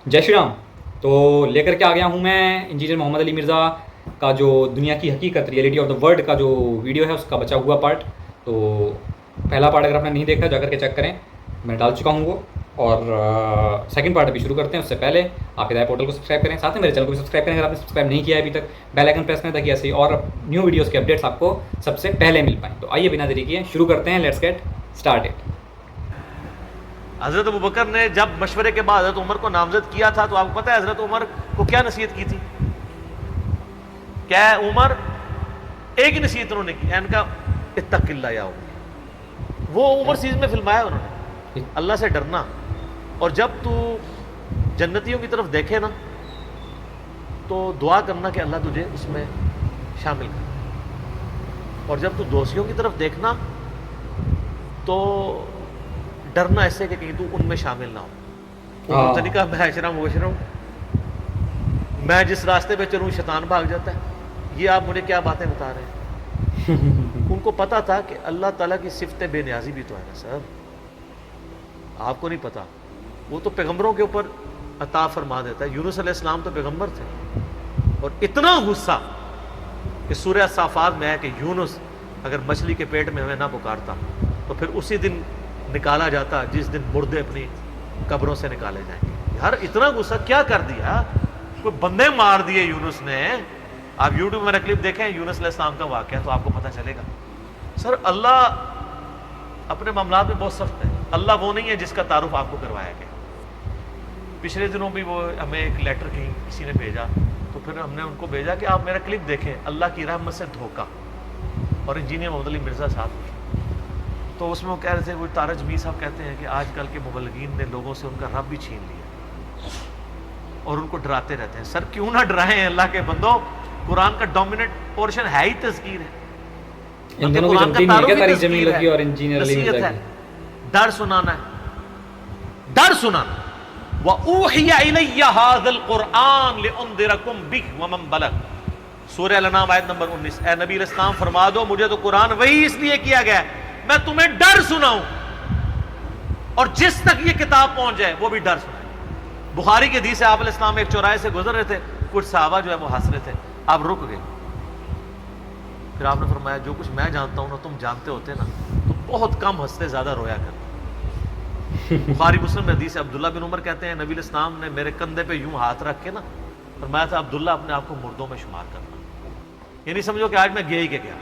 जय श्री राम। तो लेकर के आ गया हूँ मैं इंजीनियर मोहम्मद अली मिर्ज़ा का जो दुनिया की हकीकत रियलिटी ऑफ द वर्ल्ड का जो वीडियो है उसका बचा हुआ पार्ट। तो पहला पार्ट अगर आपने नहीं देखा जा करके चेक करें, मैं डाल चुका हूँ वो। और सेकंड पार्ट अभी शुरू करते हैं। उससे पहले आप हिदायत पोर्टल को सब्सक्राइब करें, साथ में मेरे चैनल को भी सब्सक्राइब करें अगर आपने सब्सक्राइब नहीं किया है अभी तक। बेल आइकन प्रेस करें ताकि ऐसे और न्यू वीडियोज़ के अपडेट्स आपको सबसे पहले मिल पाएँ। तो आइए बिना देरी किए शुरू करते हैं। Let's get started. हज़रत अबू बकर ने जब मशवरे के बाद हज़रत उमर को नामजद किया था, तो आपको पता है हज़रत उमर को क्या नसीहत की थी? क्या है उमर? एक ही नसीहत उन्होंने की, इनका इत्तक़िल्लाह या उमर। वो उमर सीरीज में फिल्माया उन्होंने, अल्लाह से डरना। और जब तू जन्नतियों की तरफ देखे ना, तो दुआ करना कि अल्लाह तुझे उसमें शामिल कर। और जब तू दोषियों की तरफ देखना, तो डरना इससे कि कहीं तू उनमें शामिल ना हो। तो नहीं कहा मैं अशरम वशरम, मैं जिस रास्ते पे चलूँ शैतान भाग जाता है। ये आप मुझे क्या बातें बता रहे हैं? उनको पता था कि अल्लाह ताला की सिफत बेनियाजी भी तो है ना सर, आपको नहीं पता? वो तो पैगंबरों के ऊपर अता फरमा देता है। यूनुस अलैहिस्सलाम तो पैगंबर थे, और इतना गुस्सा कि सूरह साफात में है कि यूनुस अगर मछली के पेट में हमें ना पुकारता तो फिर उसी दिन निकाला जाता जिस दिन मुर्दे अपनी कब्रों से निकाले जाएंगे। यार इतना गुस्सा क्या कर दिया, कोई बंदे मार दिए यूनुस ने। आप यूट्यूब में मेरा क्लिप देखें यूनुस अलैहिस्सलाम का वाक़या, तो आपको पता चलेगा। सर अल्लाह अपने मामलात में बहुत सख्त है। अल्लाह वो नहीं है जिसका तारुफ आपको करवाया गया। पिछले दिनों भी वो हमें एक लेटर कहीं किसी ने भेजा, तो फिर हमने उनको भेजा कि आप मेरा क्लिप देखें, अल्लाह की रहमत से धोखा। और इंजीनियर मोहम्मद अली मिर्ज़ा साहब, तो उसमें वो कह रहे थे, वो तारज मी साहब कहते हैं कि आजकल के मुबल्लिगीन ने लोगों से उनका रब भी छीन लिया और उनको डराते रहते हैं। सर क्यों ना डराएं अल्लाह के बंदो, कुरान का डोमिनेंट पोर्शन है ही तज़कीर है। इन दोनों की जमती नहीं है क्या? तारीख जमील लगी और इंजीनियर अली मिर्ज़ा की डर सुनाना है, डर सुनाना। वऊहिया इलैया हाज़ल कुरआन लिउनज़िरकुम बिहि व मन बलग, सूरह अल-अनाम आयत नंबर 19। ए नबी अलैहिस्सलाम फरमा दो, मुझे तो कुरान वही इसलिए किया गया है मैं तुम्हें डर सुनाऊं, और जिस तक ये किताब पहुंच जाए वो भी डर सुनाए। बुखारी के हदीस है, आप अलैहिस्सलाम एक चौराहे से गुजर रहे थे, कुछ सहाबा जो है वो हंस रहे थे, आप रुक गए। फिर आपने फरमाया जो कुछ मैं जानता हूं ना तुम जानते होते ना तो बहुत कम हंसते, ज्यादा रोया करते। बुखारी मुस्लिम में हदीस है, अब्दुल्ला बिन उमर कहते हैं नबी अलैहिस्सलाम ने मेरे कंधे पे यूं हाथ रख के ना फरमाया था, अब्दुल्ला अपने आप को मुर्दों में शुमार करना। ये नहीं समझो कि आज मैं गया ही के गया।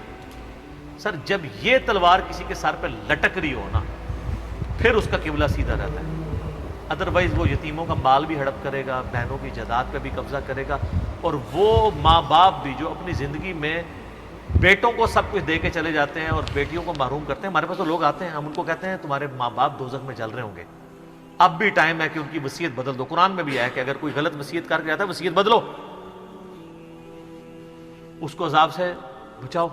सर जब ये तलवार किसी के सर पे लटक रही हो ना, फिर उसका किबला सीधा रहता है। अदरवाइज वो यतीमों का माल भी हड़प करेगा, बहनों की जायदाद पे भी कब्जा करेगा। और वो माँ बाप भी जो अपनी ज़िंदगी में बेटों को सब कुछ दे के चले जाते हैं और बेटियों को महरूम करते हैं। हमारे पास तो लोग आते हैं, हम उनको कहते हैं तुम्हारे माँ बाप दोज़ख में जल रहे होंगे, अब भी टाइम है कि उनकी वसीयत बदल दो। कुरान में भी है कि अगर कोई गलत वसीयत करके जाता है, वसीयत बदलो, उसको अज़ाब से बचाओ।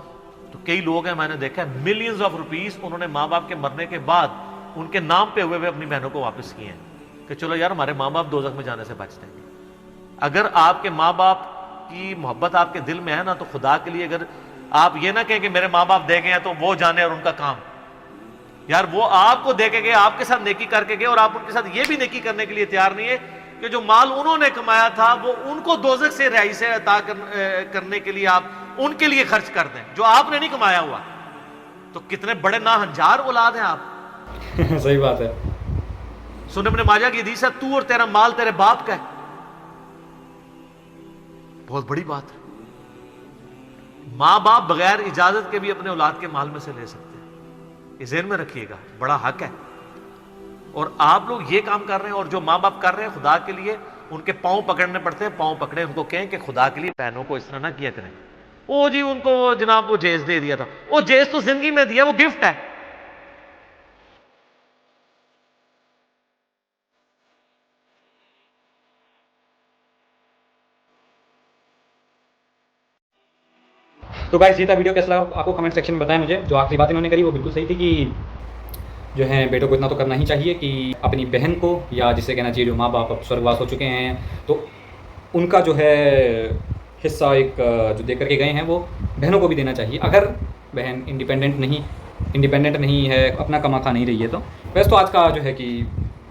तो कई लोग हैं, मैंने देखा है, मिलियंस ऑफ रुपीस उन्होंने माँ बाप के मरने के बाद उनके नाम पे हुए अपनी बहनों को वापस किए हैं कि चलो यार हमारे माँ बाप दोज़ख में जाने से बचते हैं। अगर आपके माँ बाप की मोहब्बत आपके दिल में है ना, तो खुदा के लिए अगर आप ये ना कहें कि मेरे माँ बाप दे गए हैं तो वो जाने और उनका काम। यार वो आपको दे के गए, आपके साथ नेकी करके गए, और आप उनके साथ ये भी नेकी करने के लिए तैयार नहीं है कि जो माल उन्होंने कमाया था वो उनको दोज़ख से रिहाई से अता करने के लिए आप उनके लिए खर्च कर दें जो आपने नहीं कमाया हुआ। तो कितने बड़े नाहंजार औलाद हैं आप। सही बात है। सुनन इब्न माजा की हदीस है, तू और तेरा माल तेरे बाप का है। बहुत बड़ी बात है। मां बाप बगैर इजाजत के भी अपने औलाद के माल में से ले सकते हैं, ये ज़हन में रखिएगा, बड़ा हक है। और आप लोग ये काम कर रहे हैं, और जो माँ बाप कर रहे हैं खुदा के लिए, उनके पांव पकड़ने पड़ते हैं। पांव पकड़े, उनको कहें कि खुदा के लिए बहनों को इस तरह ना किया करें। ओ जी उनको जनाब वो जेज दे दिया था, वो जेज तो जिंदगी में दिया, वो गिफ्ट है। तो गाइस ये था वीडियो, कैसा लगा आपको कमेंट सेक्शन में बताएं मुझे। जो आखिरी बात इन्होंने करी वो बिल्कुल सही थी कि जो है बेटों को इतना तो करना ही चाहिए कि अपनी बहन को, या जिसे कहना चाहिए जो माँ बाप अब स्वर्गवास हो चुके हैं, तो उनका जो है हिस्सा एक जो दे करके गए हैं वो बहनों को भी देना चाहिए। अगर बहन इंडिपेंडेंट नहीं है, अपना कमा खा नहीं रही है तो। वैसे तो आज का जो है कि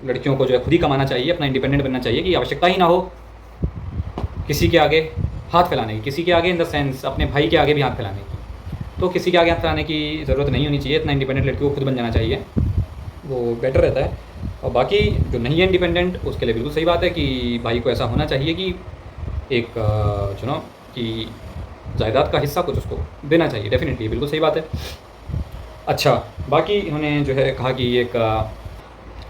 लड़कियों को जो है खुद ही कमाना चाहिए, अपना इंडिपेंडेंट बनना चाहिए, कि आवश्यकता ही ना हो किसी के आगे हाथ फैलाने की, किसी के आगे इन द सेंस अपने भाई के आगे भी हाथ फैलाने की। तो किसी के आगे हाथ फैलाने की ज़रूरत नहीं होनी चाहिए, इतना इंडिपेंडेंट लड़की को खुद बन जाना चाहिए, वो बेटर रहता है। और बाकी जो नहीं है इंडिपेंडेंट, उसके लिए बिल्कुल सही बात है कि भाई को ऐसा होना चाहिए कि एक कि जायदाद का हिस्सा कुछ उसको देना चाहिए, डेफिनेटली बिल्कुल सही बात है। अच्छा, बाकी इन्होंने जो है कहा कि एक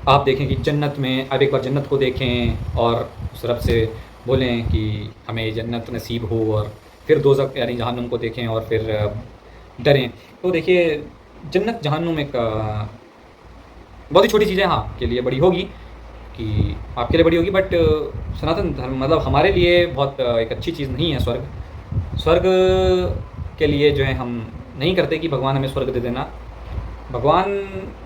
आप देखें कि जन्नत में, आप एक बार जन्नत को देखें और उस रब से बोलें कि हमें जन्नत नसीब हो, और फिर दोज़ख यानी जहन्नुम को देखें और फिर डरें। तो देखिए, जन्नत जहन्नुम एक बहुत ही छोटी चीज़ है, हाँ के लिए बड़ी होगी, कि आपके लिए बड़ी होगी, बट सनातन धर्म मतलब हमारे लिए बहुत एक अच्छी चीज़ नहीं है स्वर्ग। स्वर्ग के लिए जो है हम नहीं करते कि भगवान हमें स्वर्ग दे देना। भगवान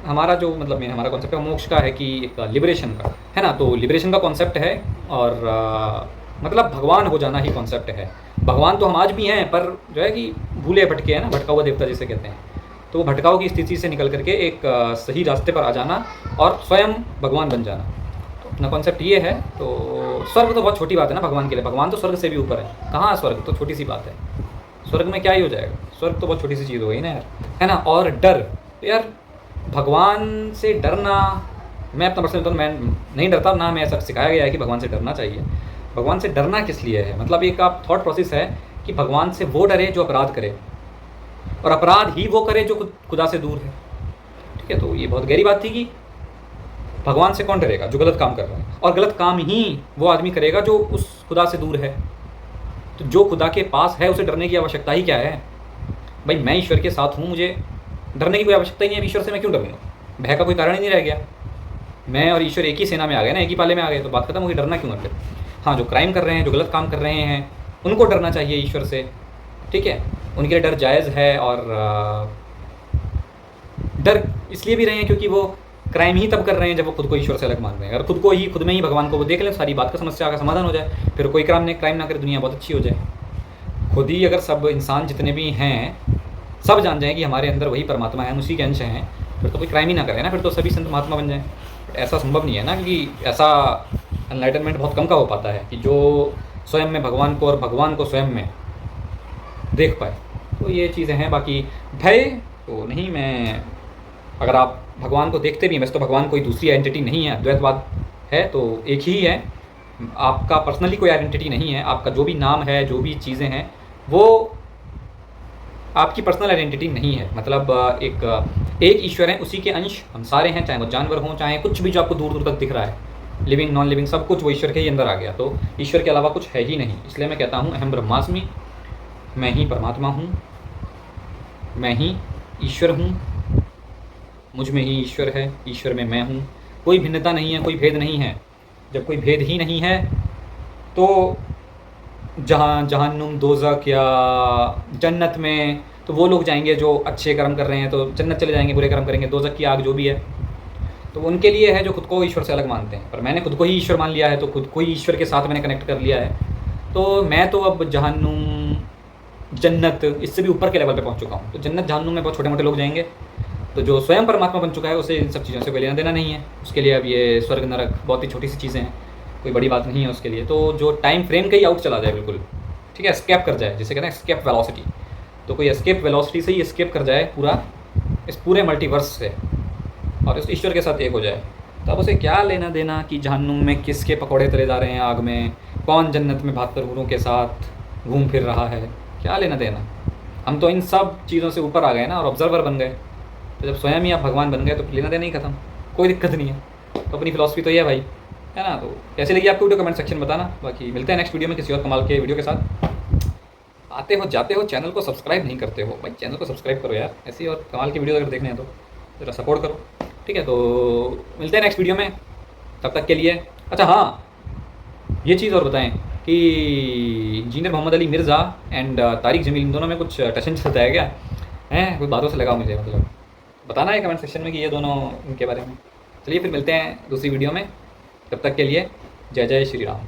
हमारा जो मतलब हमारा कॉन्सेप्ट है मोक्ष का है, कि एक लिबरेशन का है ना, तो लिबरेशन का कॉन्सेप्ट है, और मतलब भगवान हो जाना ही कॉन्सेप्ट है। भगवान तो हम आज भी हैं, पर जो है कि भूले भटके हैं ना, भटका हुआ देवता जिसे कहते हैं। तो वो भटकाव की स्थिति से निकल करके एक सही रास्ते पर आ जाना और स्वयं भगवान बन जाना, तो अपना कॉन्सेप्ट ये है। तो स्वर्ग तो बहुत छोटी बात है ना भगवान के लिए, भगवान तो स्वर्ग से भी ऊपर है, कहाँ स्वर्ग तो छोटी सी बात है, स्वर्ग में क्या ही हो जाएगा, स्वर्ग तो बहुत छोटी सी चीज़ हो गई ना यार, है ना। और डर, तो यार भगवान से डरना, मैं अपना पर्सनल बताऊँ, मैं नहीं डरता ना, मैं ऐसा सिखाया गया है कि भगवान से डरना चाहिए। भगवान से डरना किस लिए है, मतलब एक आप थॉट प्रोसेस है कि भगवान से वो डरे जो अपराध करे, और अपराध ही वो करे जो खुदा से दूर है, ठीक है। तो ये बहुत गहरी बात थी कि भगवान से कौन डरेगा, जो गलत काम कर रहा है, और गलत काम ही वो आदमी करेगा जो उस खुदा से दूर है। तो जो खुदा के पास है उसे डरने की आवश्यकता ही क्या है भाई, मैं ईश्वर के साथ हूँ, मुझे डरने की कोई आवश्यकता ही नहीं है। ईश्वर से मैं क्यों डरूंगा, भय का कोई कारण ही नहीं रह गया, मैं और ईश्वर एक ही सेना में आ गए ना, एक ही पाले में आ गए, तो बात खत्म होगी, डरना क्यों है फिर। हाँ, जो क्राइम कर रहे हैं, जो गलत काम कर रहे हैं, उनको डरना चाहिए ईश्वर से, ठीक है, उनके लिए डर जायज़ है। और डर इसलिए भी रहे हैं क्योंकि वो क्राइम ही तब कर रहे हैं जब वो खुद को ईश्वर से अलग मान रहे हैं। अगर खुद में ही भगवान को वो देख लें, सारी बात का समस्या का समाधान हो जाए, फिर कोई क्राइम ना करे, दुनिया बहुत अच्छी हो जाए। खुद ही अगर सब इंसान जितने भी हैं सब जान जाएं कि हमारे अंदर वही परमात्मा है, हम उसी के अंश हैं, फिर तो कोई क्राइम ही ना करे ना, फिर तो सभी संत महात्मा बन जाएं। बट ऐसा संभव नहीं है ना, क्योंकि ऐसा एनलाइटनमेंट बहुत कम का हो पाता है कि जो स्वयं में भगवान को और भगवान को स्वयं में देख पाए। तो ये चीज़ें हैं। बाकी भय तो नहीं, मैं अगर आप भगवान को देखते भी हैं, वैसे तो भगवान कोई दूसरी आइडेंटिटी नहीं है, अद्वैतवाद है तो एक ही है, आपका पर्सनली कोई आइडेंटिटी नहीं है, आपका जो भी नाम है, जो भी चीज़ें हैं, वो आपकी पर्सनल आइडेंटिटी नहीं है। मतलब एक ईश्वर है, उसी के अंश हम सारे हैं, चाहे वो जानवर हों, चाहे कुछ भी जो आपको दूर दूर तक दिख रहा है, लिविंग नॉन लिविंग सब कुछ वो ईश्वर के ही अंदर आ गया। तो ईश्वर के अलावा कुछ है ही नहीं। इसलिए मैं कहता हूँ अहम ब्रह्मास्मि, मैं ही परमात्मा हूँ, मैं ही ईश्वर हूँ, मुझ में ही ईश्वर है, ईश्वर में मैं हूँ, कोई भिन्नता नहीं है, कोई भेद नहीं है। जब कोई भेद ही नहीं है तो जहन्नुम, दोज़ख या जन्नत में तो वो लोग जाएंगे जो अच्छे कर्म कर रहे हैं, तो जन्नत चले जाएंगे, बुरे कर्म करेंगे दोज़ख की आग जो भी है, तो उनके लिए है जो खुद को ईश्वर से अलग मानते हैं। पर मैंने खुद को ही ईश्वर मान लिया है, तो खुद को ही ईश्वर के साथ मैंने कनेक्ट कर लिया है, तो मैं तो अब जहन्नुम, जन्नत इससे भी ऊपर के लेवल पे पहुंच चुका हूँ। तो जन्नत जहन्नुम में बहुत छोटे मोटे लोग जाएंगे, तो जो स्वयं परमात्मा बन चुका है उसे इन सब चीज़ों से कोई लेना देना नहीं है। उसके लिए अब ये स्वर्ग नरक बहुत ही छोटी सी चीज़ें हैं, कोई बड़ी बात नहीं है उसके लिए। तो जो टाइम फ्रेम का ही आउट चला जाए बिल्कुल, ठीक है, एस्केप कर जाए, जिसे कहते हैं एस्केप वेलोसिटी, तो कोई एस्केप वेलोसिटी से ही एस्केप कर जाए पूरा इस पूरे मल्टीवर्स से, और इस ईश्वर के साथ एक हो जाए, तो अब उसे क्या लेना देना कि जहन्नुम में किसके पकौड़े तले जा रहे हैं आग में, कौन जन्नत में 72 हूरों के साथ घूम फिर रहा है, क्या लेना देना। हम तो इन सब चीज़ों से ऊपर आ गए ना, और ऑब्जर्वर बन गए। तो जब स्वयं ही आप भगवान बन गए तो लेना देना ही खत्म, कोई दिक्कत नहीं है। तो अपनी फिलॉसफी तो ये है भाई, है ना। तो कैसे लगी आपको वीडियो, कमेंट सेक्शन में बताना। बाकी मिलते हैं नेक्स्ट वीडियो में किसी और कमाल के वीडियो के साथ। आते हो जाते हो, चैनल को सब्सक्राइब नहीं करते हो भाई, चैनल को सब्सक्राइब करो यार, ऐसी और कमाल की वीडियो अगर देखने हैं तो ज़रा सपोर्ट करो, ठीक है। तो मिलते हैं नेक्स्ट वीडियो में, तब तक के लिए। अच्छा हाँ, ये चीज़ और बताएं कि इंजीनियर मोहम्मद अली मिर्ज़ा एंड तारिक जमील, इन दोनों में कुछ टशन चलता है क्या, हैं कुछ बातों से लगा मुझे, मतलब बताना है कमेंट सेक्शन में कि ये दोनों इनके बारे में। चलिए फिर मिलते हैं दूसरी वीडियो में, तब तक के लिए जय जय श्री राम।